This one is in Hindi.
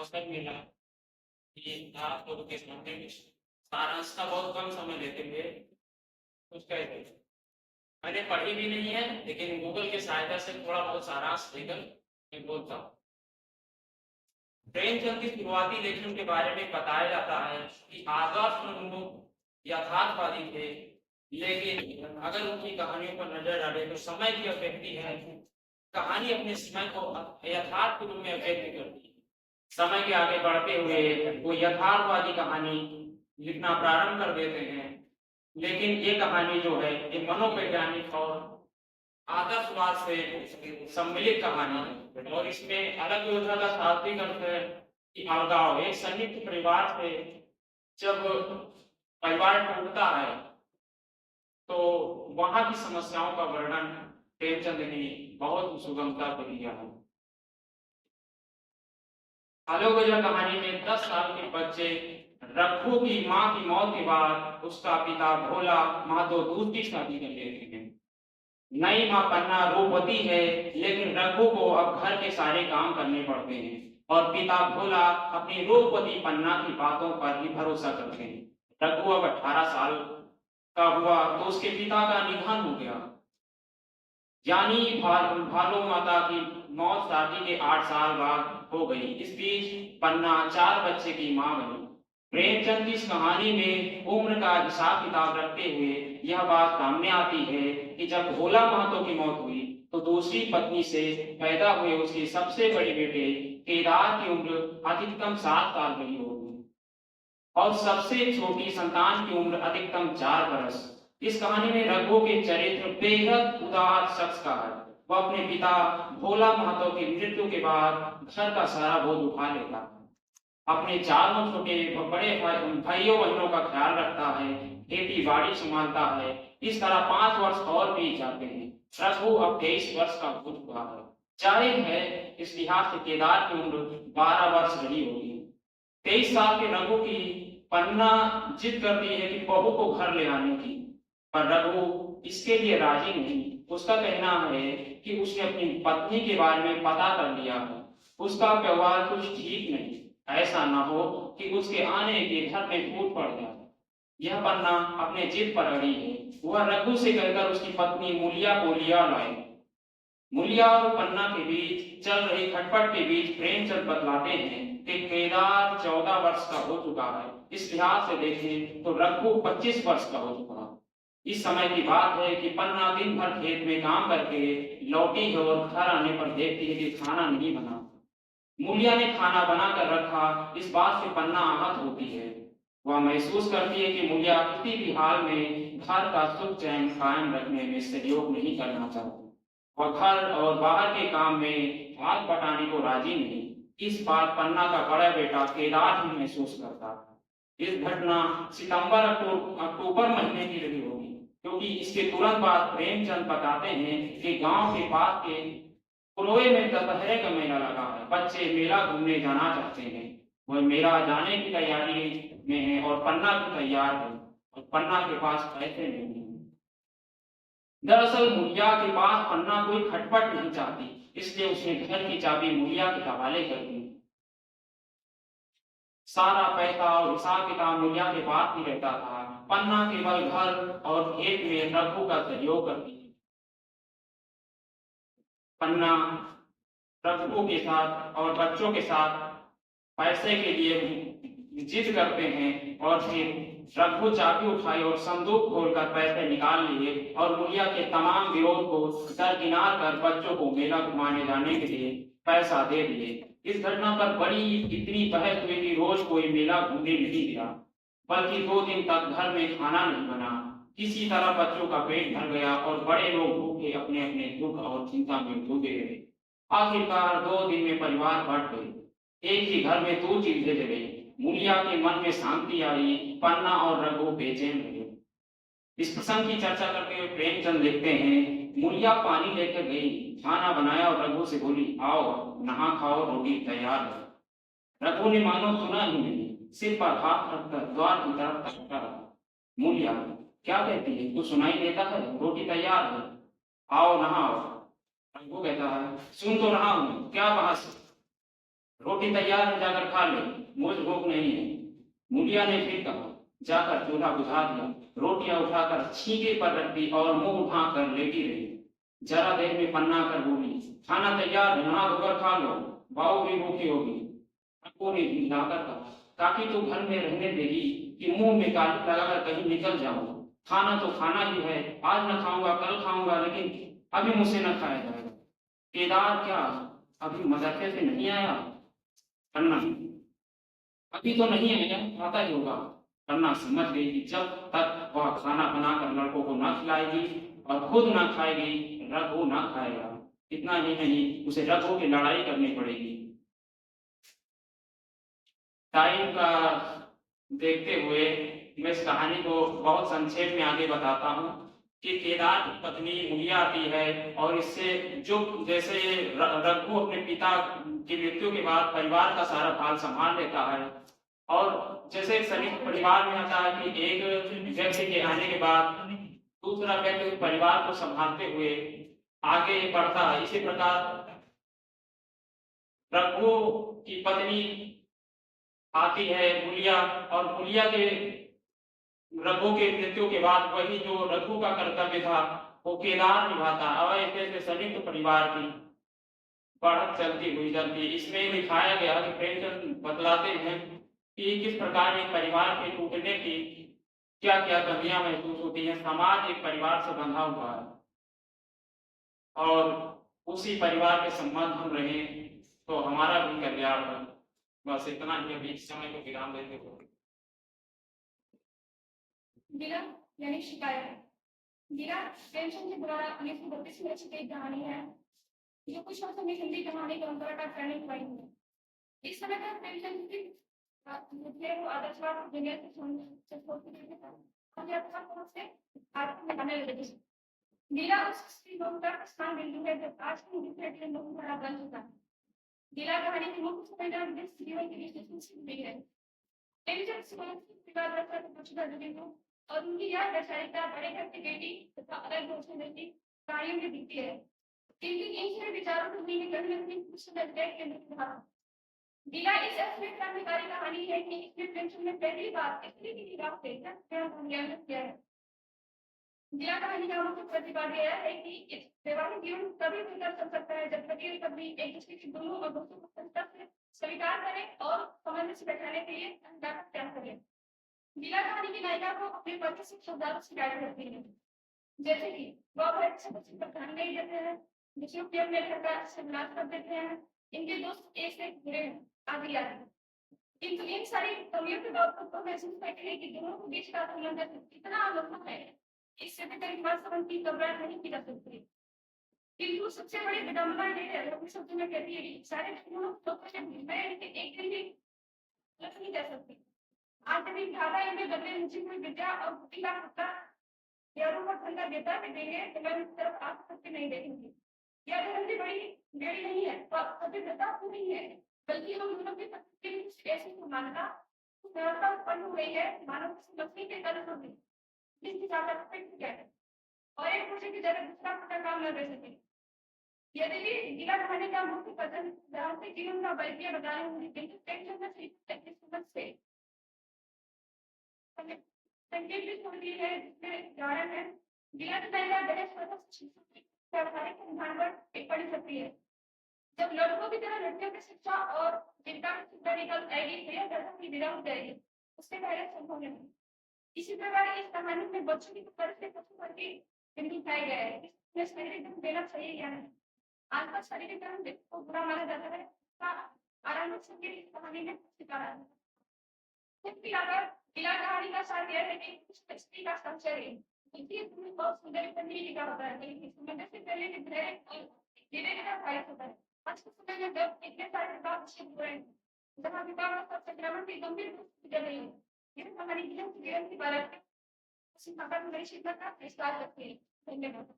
अवसर मिला कि आप लोगों के सामने में सारांश का बहुत कम समय लेते हुए कुछ कह दें। मैंने पढ़ी भी नहीं है, लेकिन गूगल की सहायता से थोड़ा बहुत सारांश लेकर मैं बोलता हूँ। प्रेमचंद की शुरुआती लेखन के बारे में बताया जाता है कि आदर्श उन्मुख यथार्थवादी थे, लेकिन अगर उनकी कहानियों पर नजर डाले तो समय की अभिव्यक्ति है। कहानी अपने समय को यथार्थ के रूप में अभिव्यक्त करती है। समय के आगे बढ़ते हुए वो यथार्थवादी कहानी लिखना प्रारंभ कर देते हैं, लेकिन ये कहानी जो है ये मनोवैज्ञानिक और आदर्शवाद से सम्मिलित कहानी है। और इसमें अलग योजना का शाब्दिक अर्थ है कि अलगाव। एक संयुक्त परिवार से जब परिवार टूटता है तो वहां की समस्याओं का वर्णन प्रेमचंद ने बहुत सुगमता से किया है। आलो गजा कहानी में 10 साल के बच्चे रघु की मां की मौत के बाद उसका पिता भोला महतो दूसरी शादी कर लेते हैं। नई मां पन्ना रूपवती है, लेकिन रघु को अब घर के सारे काम करने पड़ते हैं और पिता भोला अपनी रूपवती पन्ना की बातों पर ही भरोसा करते हैं। रघु अब 18 साल का हुआ तो उसके पिता का निधन हो गया, यानी भालू माता की मौत शादी के 8 साल बाद हो गई। इस बीच पन्ना 4 बच्चे की मां बनी। प्रेमचंद की इस कहानी में उम्र का हिसाब किताब रखते हुए यह बात सामने आती है कि जब भोला महतो की मौत हुई तो दूसरी पत्नी से पैदा हुए उसके सबसे बड़े बेटे केदार की उम्र अधिकतम 7 साल रही होगी और सबसे छोटी संतान की उम्र अधिकतम 4 बरस। इस कहानी में रघु के चरित्र बेहद उदार शख्स का है। वह अपने पिता भोला महतो की मृत्यु के बाद घर का सारा बोझ उठा लेता है, अपने चारों छोटे बड़े भाइयों बहनों का ख्याल रखता है, खेती बाड़ी संभालता है। इस तरह 5 वर्ष और बीत जाते हैं। रघु अब 23 वर्ष का हो चुका है। जाहिर है इस लिहाज से केदार की उम्र 12 वर्ष रही होगी। 23 साल के रघु की पन्ना जिद करती है कि बहू को घर ले आने की, पर रघु इसके लिए राजी नहीं। उसका कहना है कि उसने अपनी पत्नी के बारे में पता कर लिया है, उसका व्यवहार कुछ ठीक नहीं, ऐसा न हो कि उसके आने के घर में फूट पड़ जाए। यह पन्ना अपने जिद पर अड़ी है। वह रघु से कहकर उसकी पत्नी मूलिया को लिया लाए। मूलिया और पन्ना के बीच चल रही खटपट के बीच प्रेमचंद बतलाते हैं कि केदार 14 वर्ष का हो चुका है। इस लिहाज से देखें तो रघु 25 वर्ष का हो चुका है। इस समय की बात है कि पन्ना दिन भर खेत में काम करके लौटी है और घर आने पर देखती है कि खाना नहीं बना। मूलिया ने खाना बनाकर रखा। इस बात से पन्ना आहत होती है। वह महसूस करती है कि मूलिया किसी भी हाल में घर का सुख चैन कायम रखने में सहयोग नहीं करना चाहती। वह घर और बाहर के काम में हाथ बटाने को राजी नहीं। इस बात पन्ना का बड़ा बेटा केदार ही महसूस करता है। इस घटना सितंबर अक्टूबर महीने की रही होगी, क्योंकि इसके तुरंत बाद प्रेमचंद बताते हैं कि गांव के पास के पुरोए में दशहरे का मेला लगा है। बच्चे मेला घूमने जाना चाहते हैं। वह मेला जाने की तैयारी में है और पन्ना भी तैयार है, और पन्ना के पास पैसे नहीं है। दरअसल मूलिया के पास पन्ना कोई खटपट नहीं चाहती, इसलिए उसने घर की चाबी मूलिया के हवाले कर दी। सारा पैसा और हिसाब किताब मूलिया के पास ही रहता था। पन्ना केवल घर और खेत में रघु का सहयोग करती है। पन्ना रघु के साथ और बच्चों के साथ पैसे के लिए जिद करते हैं और फिर रघु चाबी उठाई और संदूक खोलकर पैसे निकाल लिए और मूलिया के तमाम विरोध को दरकिनार कर बच्चों को मेला घुमाने जाने के लिए पैसा दे दिए। इस घटना पर बड़ी इतनी बहस हुई कि रोज कोई मेला घूमने नहीं गया, बल्कि 2 दिन तक घर में खाना नहीं बना। किसी तरह बच्चों का पेट भर गया और बड़े लोग भूखे अपने अपने दुख और चिंता में डूबे रहे। आखिरकार 2 दिन में परिवार बंट गए। एक ही घर में 2 चीजें जले। मूलिया के मन में शांति आई, पन्ना और रघु बेचैन रहे। इस प्रसंग की चर्चा करते हुए प्रेमचंद लिखते हैं, मूलिया पानी लेकर गई, खाना बनाया और रघु से बोली, आओ नहा खाओ, रोटी तैयार है। रघु ने मानो सुना ही नहीं, सिर पर हाथ रखकर द्वार की तरफ तकता रहा। मूलिया क्या कहती है, तू सुनाई देता है, रोटी तैयार है, आओ नहाओ। रघु कहता है, सुन तो रहा हूं, क्या बहस। रोटी तैयार है, जाकर खा ले, मुझ भूख नहीं है। मुखिया ने फिर कहा, जाकर चूल्हा बुझा दिया, रोटियां उठाकर छींके पर रख दी और मुंह उठाकर लेटी रही। जरा देर में पन्ना कर बोली, खाना तैयार है, नहा धोकर खा लो, बाऊ भी भूखी होगी। अक्कू ने झिझलाकर कहा, काकी तो घर में रहने देगी कि मुंह में काली लगाकर कहीं निकल जाऊं? खाना तो खाना ही है, आज न खाऊंगा कल खाऊंगा, लेकिन अभी मुझसे न खाया जाएगा। केदार क्या अभी मदरसे से नहीं आया? पन्ना, अभी तो नहीं आया, आता ही होगा। पन्ना समझ गई कि जब तक वह खाना बनाकर लड़कों को न खिलाएगी और खुद न खाएगी, रघु न खाएगा। इतना ही नहीं, उसे रघु की लड़ाई करनी पड़ेगी। टाइम का देखते हुए मैं इस कहानी को बहुत संक्षेप में आगे बताता हूँ कि केदार की पत्नी मुलिया आती है और इससे जो जैसे रघु अपने पिता की मृत्यु के बाद परिवार का सारा भार संभाल लेता है, और जैसे संयुक्त परिवार में आता है कि एक व्यक्ति के आने के बाद दूसरा व्यक्ति परिवार को संभालते हुए आगे बढ़ता है, इसी प्रकार रघु की पत्नी आती है मुलिया, और मुलिया के रघु के मृत्यु के बाद वही जो रघु का कर्तव्य था वो केदार निभाता है। और ऐसे संयुक्त परिवार की बढ़त चलती हुई जाती है। इसमें दिखाया गया कि प्रेमचंद बतलाते हैं कि किस प्रकार एक परिवार के टूटने की क्या क्या कमियां महसूस होती हैं। समाज एक परिवार से बंधा हुआ है और उसी परिवार के संबंध हम रहे तो हमारा भी कल्याण है। बस इतना ही, अभी इस समय को विराम देते हो। गिला यानी शिकायत। गिला प्रेमचंद के द्वारा 1932 में रचित एक कहानी है जो कुछ वर्षों में हिंदी कहानी परंपरा का टर्निंग पॉइंट है। इस समय तक प्रेमचंद की मुझे वो आदर्शवाद दुनिया से बनाने लगे। गिला उस स्त्री लोग का स्थान बिंदु है जब आज की लिटरेचर लोग बड़ा बन चुका है। गिला कहानी की मुख्य संवेदन जिस जीवन की विशेषता भी है। प्रेमचंद समाज की विवाद रखा कुछ को और उनकी यह वैचारिकता बड़े घर की बेटी तथा अलग घोषणा की कार्यों में दिखती है। लेकिन इन सभी विचारों को भी कहीं न कहीं कुछ नजरिया केंद्रित था। गिला इस अर्थ में क्रांतिकारी कहानी है कि इसमें प्रेमचंद ने पहली बार स्त्री की निगाह से मूल्यांकन किया है। गिला कहानी का मुख्य प्रतिपाद्य यह है कि वैवाहिक जीवन तभी बेहतर चल सकता है जब पति और पत्नी एक दूसरे की दोनों और दोस्तों को संस्था से स्वीकार करें और समन्वय से बैठाने के लिए त्याग करें। गिला कहानी की नायिका को अपने पति से शब्दार्थ शिकायत करती है, जैसे कि वह घर से कुछ पर ध्यान नहीं देते हैं, दूसरों के अपने घर का से विलास कर देते हैं, इनके दोस्त एक से बुरे हैं, आदि आदि। किंतु इन सारी कमियों के बावजूद तो महसूस करते हैं कि दोनों के बीच का संबंध इतना अनोखा है, इससे बेहतर इस बात संबंध की कब्र नहीं की जा सकती। किंतु सबसे बड़ी विडंबना ये है, अपने शब्दों में कहती है कि सारे दोनों लोगों से एक दिन भी नहीं जा सकती। आंतरिक धारा इनमें बदले मुझे कोई विद्या और बुद्धि का खतरा यारों का धंधा देता भी देंगे तो मैं उस तरफ आप सकते नहीं देखेंगे। यह धर्म की बड़ी बेड़ी नहीं है, तो सभी प्रथा नहीं है, बल्कि हम दोनों की ऐसी मान्यता सरलता उत्पन्न हो गई है मानव समझने के कारण होगी जिसकी ज्यादा क्या है और एक दूसरे की जगह दूसरा अपना काम न कर सके। यदि भी गिला कहानी का मुख्य कथन दार्शनिक जीवन का वैज्ञ बताने होंगे किंतु टेंशन समझ से संकेत भी छोड़ दी है जिसमें उदाहरण है गिला की महिला दहेज व्यावहारिक सिद्धांत पर टिप्पणी करती है। जब लड़कों की तरह लड़कियों की शिक्षा और जीविका में चिंता निकल आएगी तो यह धर्म की विदा हो जाएगी, उससे पहले संभव नहीं। इसी प्रकार इस कहानी में बच्चों की तरफ से पशु पर भी बिंदु उठाया गया है, इसमें शारीरिक धर्म देना सही या नहीं। आज का शारीरिक धर्म को बुरा माना जाता है, आरंभ से इस कहानी में सिखाया है। जबकि अगर गिला कहानी का सार यह है कि कुछ स्त्री का संशय है, इसलिए तुम्हें बहुत सुंदर तरीके लिखा होता है, लेकिन समझने से पहले कि धैर्य और धीरे धीरे फायदा होता है। आज के समय में जब इतने सारे विवाह निश्चित हो रहे हैं, जहाँ विवाह में सब संक्रमण की गंभीर रूप से जल रही है, यह हमारी जीवन की बारे में उसी प्रकार मेरी शिक्षा का विस्तार करती है। धन्यवाद।